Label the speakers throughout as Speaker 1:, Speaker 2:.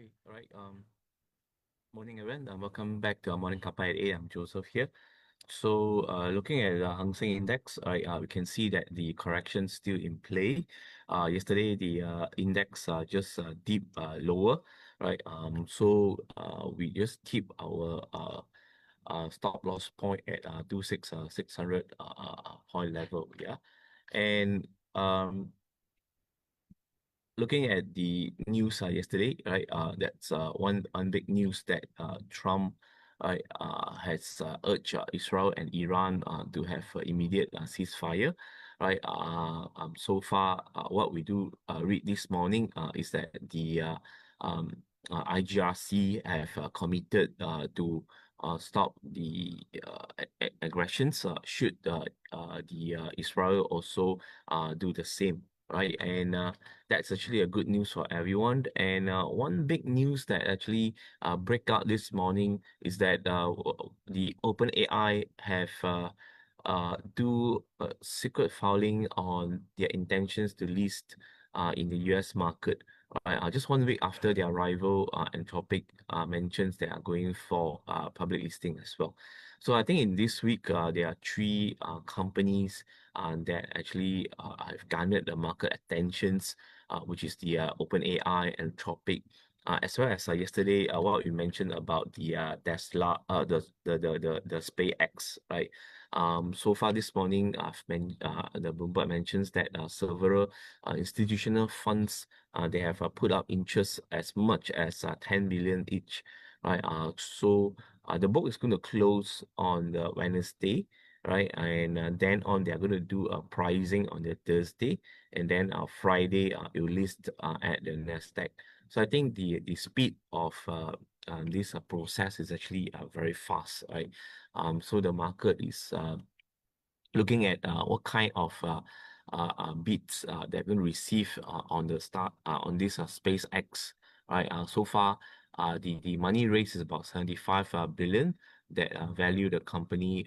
Speaker 1: Okay, all right. Morning, everyone. Welcome back to our morning Cuppa at 8. I'm Joseph here. So, looking at the Hang Seng Index, right, we can see that the correction still in play. Yesterday the index just dipped lower, right? We just keep our stop loss point at 600 point level, yeah. And looking at the news yesterday, right? That's one big news that Trump, right, has urged Israel and Iran to have immediate ceasefire, right? So far, what we do read this morning is that the um, IGRC have committed to stop the aggressions. Should the Israel also do the same, right? And that's actually a good news for everyone. And one big news that actually break out this morning is that the OpenAI have do secret filing on their intentions to list in the US market. Right, just 1 week after their rival Anthropic mentions they are going for public listing as well. So I think in this week there are three companies that actually have garnered the market attentions, which is the OpenAI, Anthropic, as well as yesterday what we mentioned about the Tesla, the SpaceX, right? So far this morning, the Bloomberg mentions that several institutional funds they have put up interest as much as 10 billion each, right? The book is going to close on the Wednesday, right? And then on they are going to do a pricing on the Thursday, and then Friday it will list at the Nasdaq. So I think the speed of this process is actually very fast, right? So the market is looking at what kind of bids they're going to receive on the start on this SpaceX, right? So far, the money raised is about 75 billion that value the company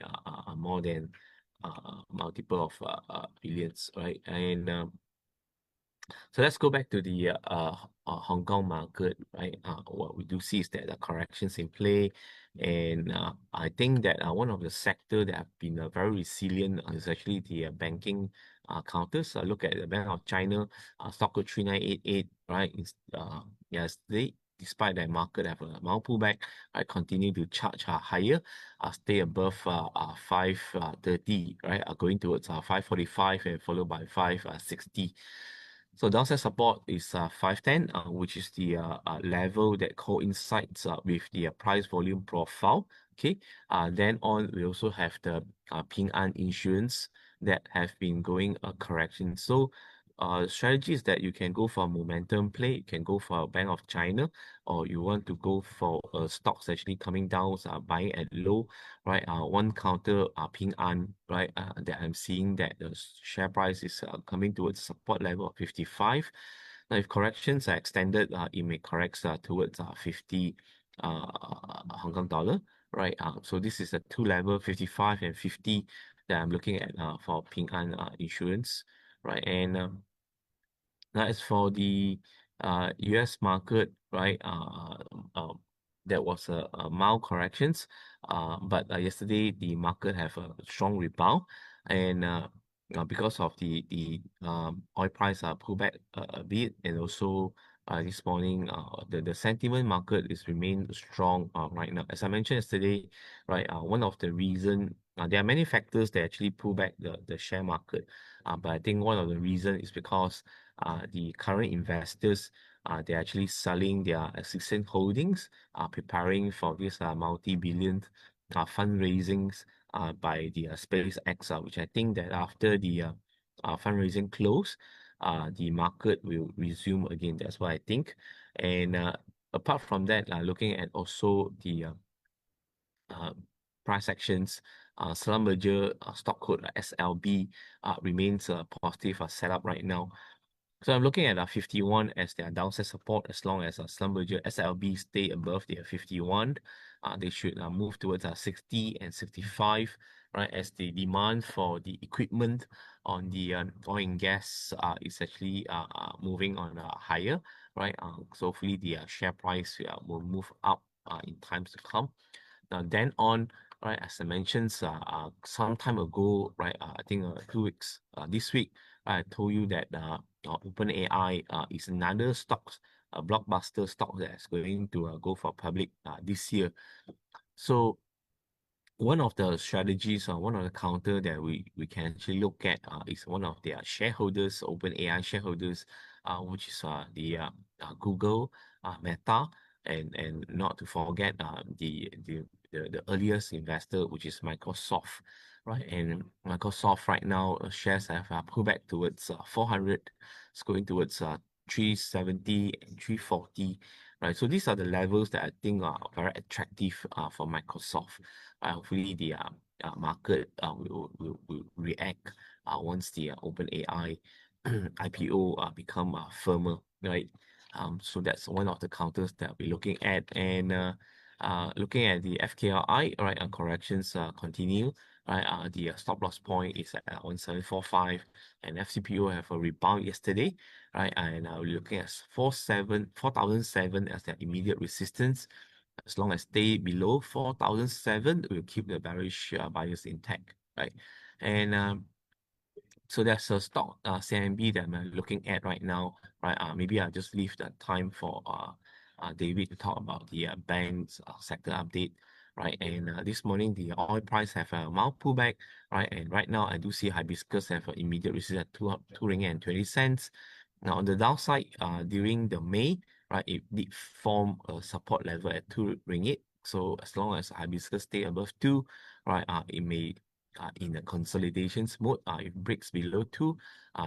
Speaker 1: more than multiple of billions, right? And so let's go back to the Hong Kong market, right? What we do see is that the corrections in play, and I think that one of the sector that have been very resilient is actually the banking counters. Look at the Bank of China, stock code 3988, right? Yesterday, despite that market have a mild pullback, I continue to charge higher, stay above 530, right? Going towards 545 and followed by 560. So downside support is 510, which is the level that coincides with the price volume profile. Okay. Then on we also have the Ping An Insurance that have been going a correction. So strategy is that you can go for a momentum play, you can go for a Bank of China, or you want to go for stocks actually coming down, buying at low, right? One counter Ping An, right? That I'm seeing that the share price is coming towards support level of 55. Now, if corrections are extended, it may correct towards 50 Hong Kong dollar, right? So this is a two level, 55 and 50 that I'm looking at for Ping An Insurance, right? And now, as for the US market, right, that was a mild corrections, but yesterday the market have a strong rebound, and because of the oil price pullback a bit, and also this morning the sentiment market is remain strong right now. As I mentioned yesterday, right, one of the reason there are many factors that actually pull back the share market, but I think one of the reason is because the current investors they're actually selling their existing holdings, preparing for this multi-billion fundraisings by the SpaceX, which I think that after the fundraising close, the market will resume again. That's what I think. And apart from that, looking at also the uh, price actions, Slumberger stock code SLB remains a positive setup right now. So I'm looking at 51 as their downside support. As long as Slumberger SLB stay above their 51, they should move towards 60 and 65, right? As the demand for the equipment on the oil and gas is actually moving on higher. right? So hopefully the share price will move up in times to come. Now then on, right, as I mentioned, some time ago, right, I think 2 weeks, this week, I told you that OpenAI is another stock, a blockbuster stock that's going to go for public this year. So one of the strategies or one of the counter that we can actually look at is one of their shareholders, OpenAI shareholders, which is Google, Meta, and not to forget the earliest investor, which is Microsoft, right? And Microsoft right now shares have pulled back towards 400, it's going towards 370 and 340, right? So these are the levels that I think are very attractive for Microsoft. Hopefully the market will react once the OpenAI IPO become firmer, right? So that's one of the counters that we're looking at, and looking at the FKRI, right? Corrections continue, right? The stop loss point is at 1745, and FCPO have a rebound yesterday, right? And we're looking at 4007 as the immediate resistance. As long as stay below 4007, we'll keep the bearish bias intact, right? And so that's a stock CMB that I'm looking at right now, right? Maybe I'll just leave the time for David to talk about the banks sector update, right? And this morning the oil price have a mild pullback, right? And right now I do see hibiscus have an immediate resistance at 2 ringgit and 20 cents. Now on the downside, during the May, right, it did form a support level at 2 ringgit. So as long as hibiscus stay above 2, right, it may in a consolidations mode. If it breaks below 2,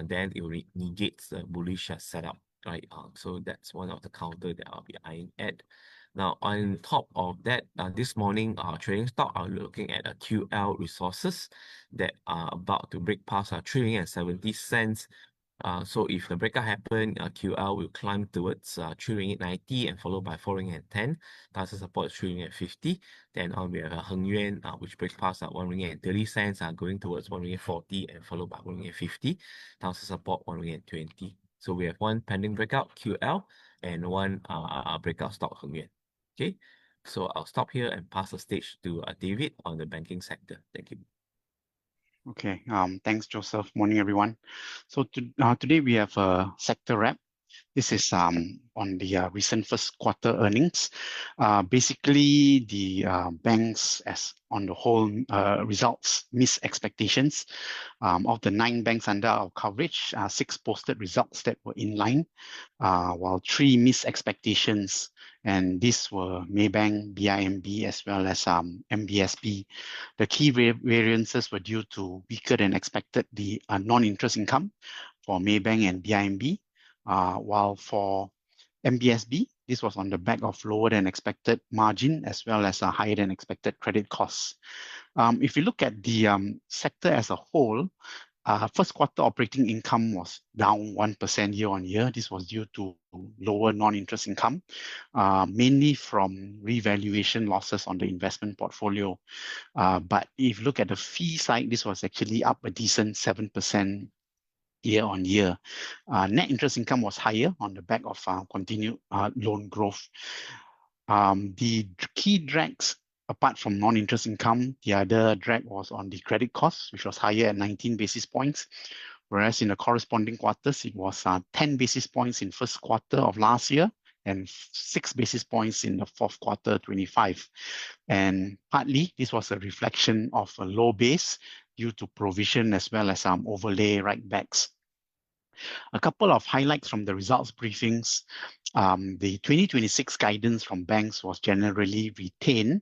Speaker 1: then it will negate the bullish setup, right? So that's one of the counter that I'll be eyeing at. Now, on top of that, this morning, trading stock are looking at a QL resources that are about to break past 3.70 ringgit. So if the breakout happen, QL will climb towards 3 ringgit 90 and followed by 4 ringgit 10. That's the support 3 ringgit 50. Then we have Heng Yuan, which breaks past 1 ringgit 30, going towards 1 ringgit 40 and followed by 1 ringgit 50. That's the support 1 ringgit 20. So we have one pending breakout QL and one breakout stock Heng Yuan. Okay, so I'll stop here and pass the stage to David on the banking sector. Thank you.
Speaker 2: Okay, thanks, Joseph. Morning, everyone. So today we have a sector wrap. This is on the recent first quarter earnings. Basically, the banks as on the whole results miss expectations. Of the 9 banks under our coverage, 6 posted results that were in line, while 3 missed expectations, and these were Maybank, BIMB, as well as MBSB. The key variances were due to weaker than expected the non-interest income for Maybank and BIMB, while for MBSB, this was on the back of lower than expected margin as well as a higher than expected credit costs. If you look at the sector as a whole, first quarter operating income was down 1% year on year. This was due to lower non-interest income, mainly from revaluation losses on the investment portfolio. But if you look at the fee side, this was actually up a decent 7% year on year. Net interest income was higher on the back of continued loan growth. The key drags, apart from non-interest income, the other drag was on the credit costs, which was higher at 19 basis points, whereas in the corresponding quarters, it was 10 basis points in first quarter of last year and 6 basis points in the fourth quarter 25. And partly, this was a reflection of a low base due to provision as well as overlay write-backs. A couple of highlights from the results briefings. The 2026 guidance from banks was generally retained.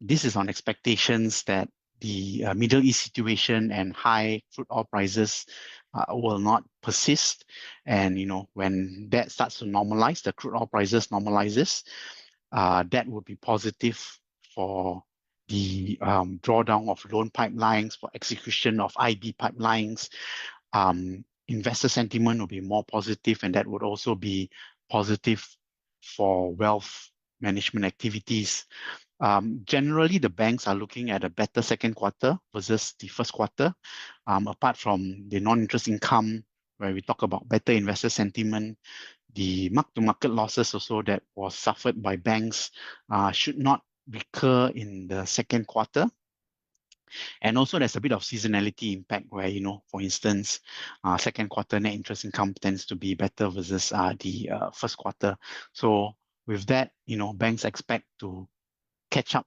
Speaker 2: This is on expectations that the Middle East situation and high crude oil prices will not persist. And when that starts to normalize, the crude oil prices normalizes, that would be positive for the drawdown of loan pipelines, for execution of IB pipelines. Investor sentiment will be more positive, and that would also be positive for wealth management activities. Generally, the banks are looking at a better second quarter versus the first quarter. Apart from the non-interest income, where we talk about better investor sentiment, the mark-to-market losses also that was suffered by banks should not recur in the second quarter. And also there's a bit of seasonality impact where, for instance, second quarter net interest income tends to be better versus the first quarter. So with that, banks expect to catch up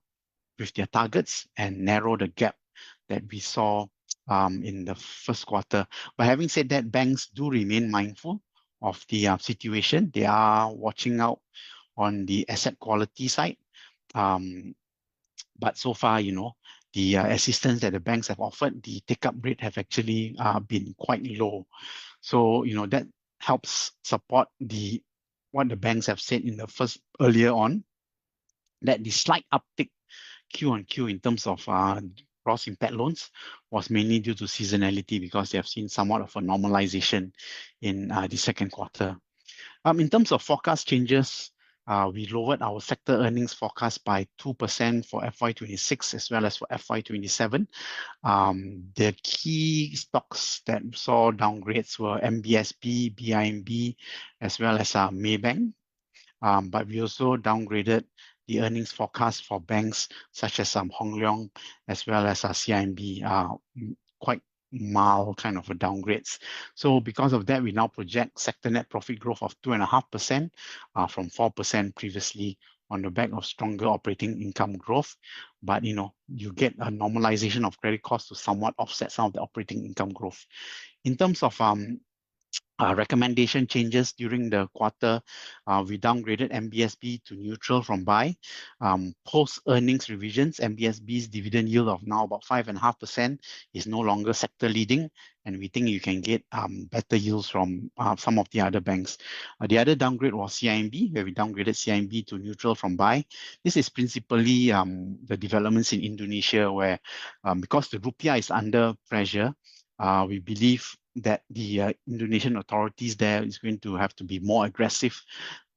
Speaker 2: with their targets and narrow the gap that we saw in the first quarter. But having said that, banks do remain mindful of the situation. They are watching out on the asset quality side. But so far, the assistance that the banks have offered, the take-up rate have actually been quite low. So, that helps support what the banks have said in the earlier on, that the slight uptick Q on Q in terms of gross impaired loans was mainly due to seasonality because they have seen somewhat of a normalization in the second quarter. In terms of forecast changes, we lowered our sector earnings forecast by 2% for FY26 as well as for FY27. The key stocks that saw downgrades were MBSB, BIMB, as well as Maybank. But we also downgraded the earnings forecast for banks such as Hong Leong as well as CIMB, quite mild kind of a downgrades. So because of that, we now project sector net profit growth of 2.5% from 4% previously on the back of stronger operating income growth. But you get a normalization of credit costs to somewhat offset some of the operating income growth. In terms of recommendation changes during the quarter, we downgraded MBSB to neutral from buy. Post earnings revisions, MBSB's dividend yield of now about 5.5% is no longer sector leading, and we think you can get better yields from some of the other banks. The other downgrade was CIMB, where we downgraded CIMB to neutral from buy. This is principally the developments in Indonesia, where because the rupiah is under pressure, we believe that the Indonesian authorities there is going to have to be more aggressive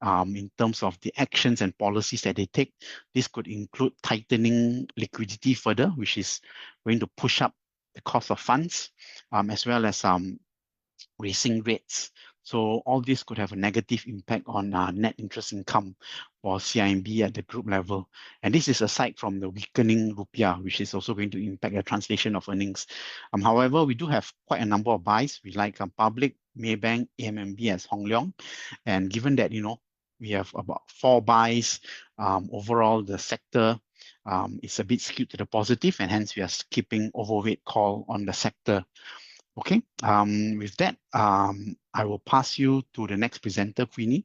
Speaker 2: in terms of the actions and policies that they take. This could include tightening liquidity further, which is going to push up the cost of funds, as well as raising rates. So all this could have a negative impact on net interest income for CIMB at the group level. And this is aside from the weakening rupiah, which is also going to impact the translation of earnings. However, we do have quite a number of buys. We like Public, Maybank, AMMB as Hong Leong. And given that, we have about 4 buys, overall the sector is a bit skewed to the positive, and hence we are keeping overweight call on the sector. Okay, with that, I will pass you to the next presenter, Queenie.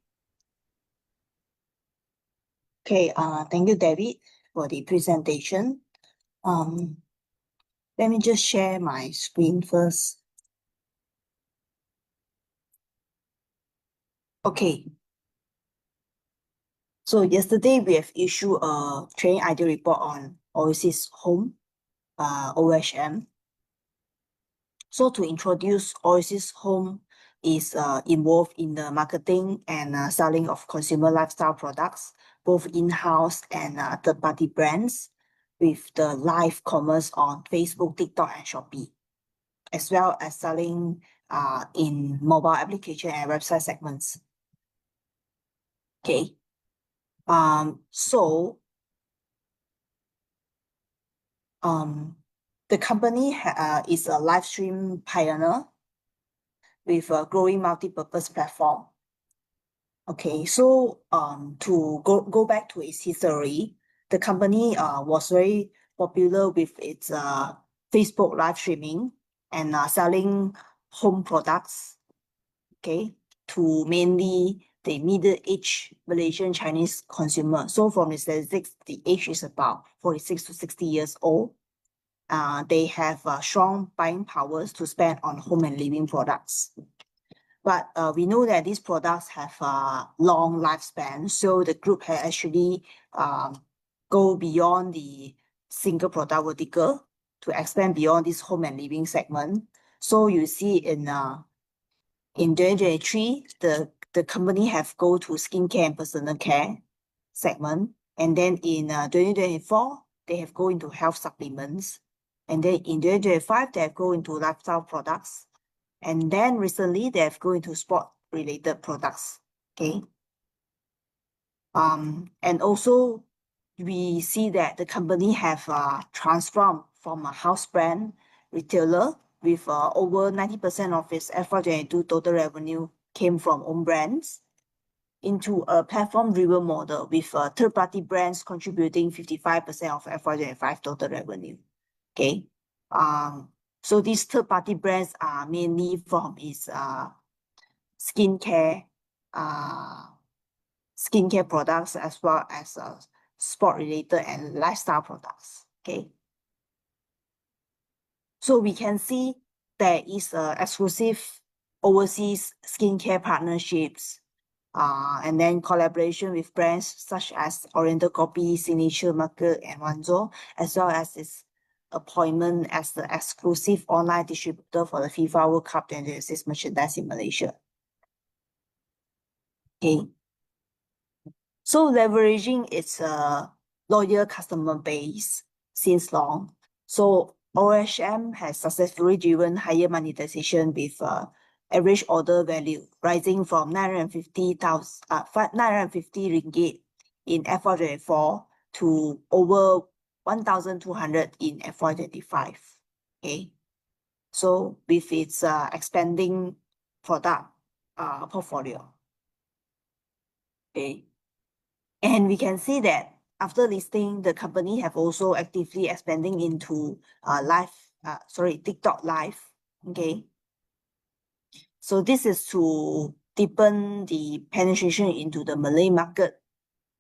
Speaker 3: Okay, thank you, David, for the presentation. Let me just share my screen first. Okay. So yesterday we have issued a trading idea report on Oasis Home, OHM. So to introduce, Oasis Home is involved in the marketing and selling of consumer lifestyle products, both in-house and third-party brands, with the live commerce on Facebook, TikTok, and Shopee, as well as selling in mobile application and website segments. Okay. The company is a live stream pioneer with a growing multi-purpose platform. Okay, so to go back to its history, the company was very popular with its Facebook live streaming and selling home products, okay, to mainly the middle-aged Malaysian Chinese consumer. So from the statistics, the age is about 46 to 60 years old. They have strong buying powers to spend on home and living products. But we know that these products have a long lifespan, so the group has actually go beyond the single product vertical to expand beyond this home and living segment. So you see in 2023, the company have go to skincare and personal care segment, and then in 2024, they have go into health supplements. And then in 2025, they have go into lifestyle products. And then recently, they have go into sport-related products. Okay. And also we see that the company have transformed from a house brand retailer with over 90% of its FY22 total revenue came from own brands into a platform-driven model with third-party brands contributing 55% of FY25 total revenue. Okay. So these third-party brands are mainly from its skincare products as well as sport-related and lifestyle products. Okay. So we can see there is exclusive overseas skincare partnerships, and then collaboration with brands such as Oriental Copy, Signature Market, and Wanzhou, as well as its appointment as the exclusive online distributor for the FIFA World Cup 2026 merchandise in Malaysia. Okay. So leveraging its loyal customer base since long, so OHM has successfully driven higher monetization with average order value rising from 950 ringgit in FY24 to over 1,200 in FY25. Okay, so with its expanding product portfolio. Okay, and we can see that after listing, the company have also actively expanding into TikTok Live. Okay. So this is to deepen the penetration into the Malay market.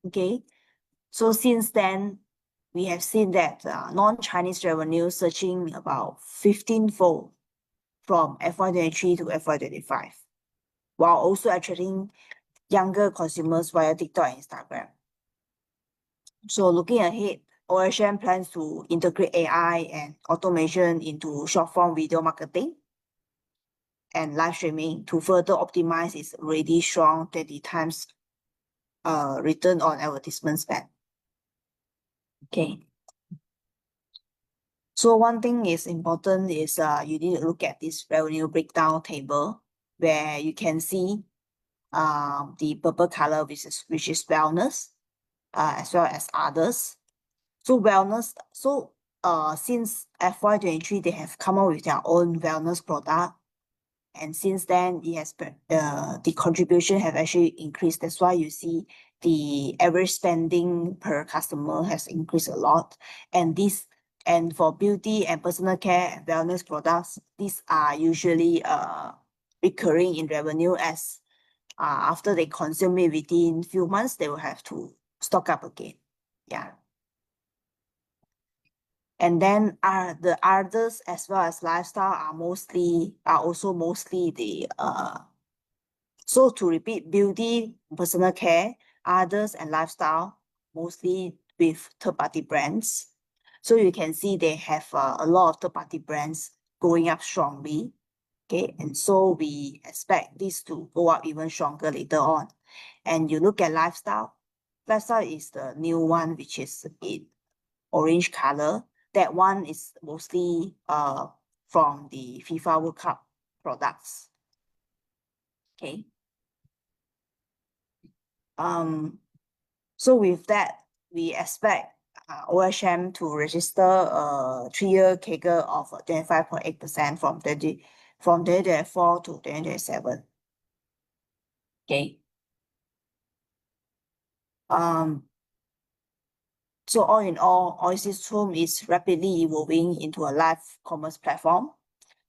Speaker 3: Okay. So since then, we have seen that non-Chinese revenue surging about 15-fold from FY23 to FY25, while also attracting younger consumers via TikTok and Instagram. So looking ahead, OHM plans to integrate AI and automation into short-form video marketing and live streaming to further optimize its already strong 20 times return on advertisement spend. Okay. So one thing is important is you need to look at this revenue breakdown table where you can see the purple color which is wellness, as well as others. So wellness, since FY23, they have come up with their own wellness product. And since then, it has the contribution have actually increased. That's why you see the average spending per customer has increased a lot. And for beauty and personal care and wellness products, these are usually recurring in revenue as after they consume it within few months, they will have to stock up again. Yeah. And then the others as well as lifestyle are also mostly the so to repeat, beauty, personal care, others and lifestyle mostly with third-party brands. So you can see they have a lot of third-party brands going up strongly. Okay, and so we expect this to go up even stronger later on. And you look at lifestyle. Lifestyle is the new one, which is in orange color. That one is mostly from the FIFA World Cup products. Okay. So with that, we expect OHM to register a 3-year CAGR of 25.8% from 2024 to 2027. Okay. So all in all, Oasis Home is rapidly evolving into a live commerce platform,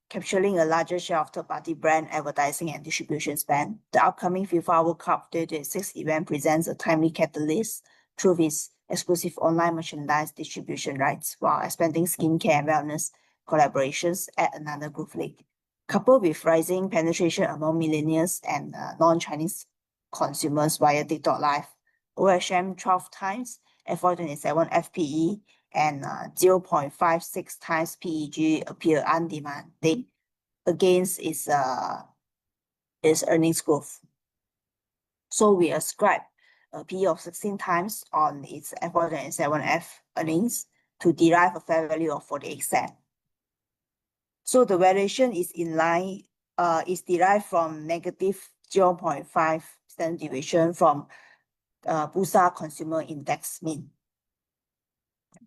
Speaker 3: capturing a larger share of third-party brand advertising and distribution spend. The upcoming FIFA World Cup 2026 event presents a timely catalyst through its exclusive online merchandise distribution rights, while expanding skincare and wellness collaborations at another growth leg. Coupled with rising penetration among millennials and non-Chinese consumers via TikTok Live, OHM 12 times FY27 FPE and 0.56 times PEG appear undemanding against its earnings growth. So we ascribe a PE of 16 times on its FY27 earnings to derive a fair value of 48 cents. So the valuation is in line, is derived from negative 0.5 standard deviation from Bursa Consumer Index mean.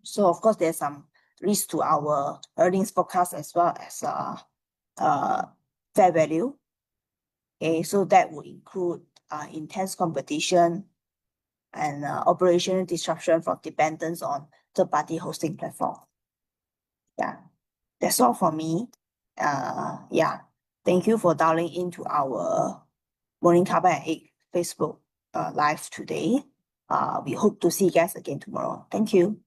Speaker 3: So of course, there's some risk to our earnings forecast as well as fair value. Okay, so that would include intense competition and operational disruption from dependence on third-party hosting platform. Yeah, that's all for me. Yeah, thank you for dialing into our Morning Cuppa and Egg Facebook live today. We hope to see you guys again tomorrow. Thank you.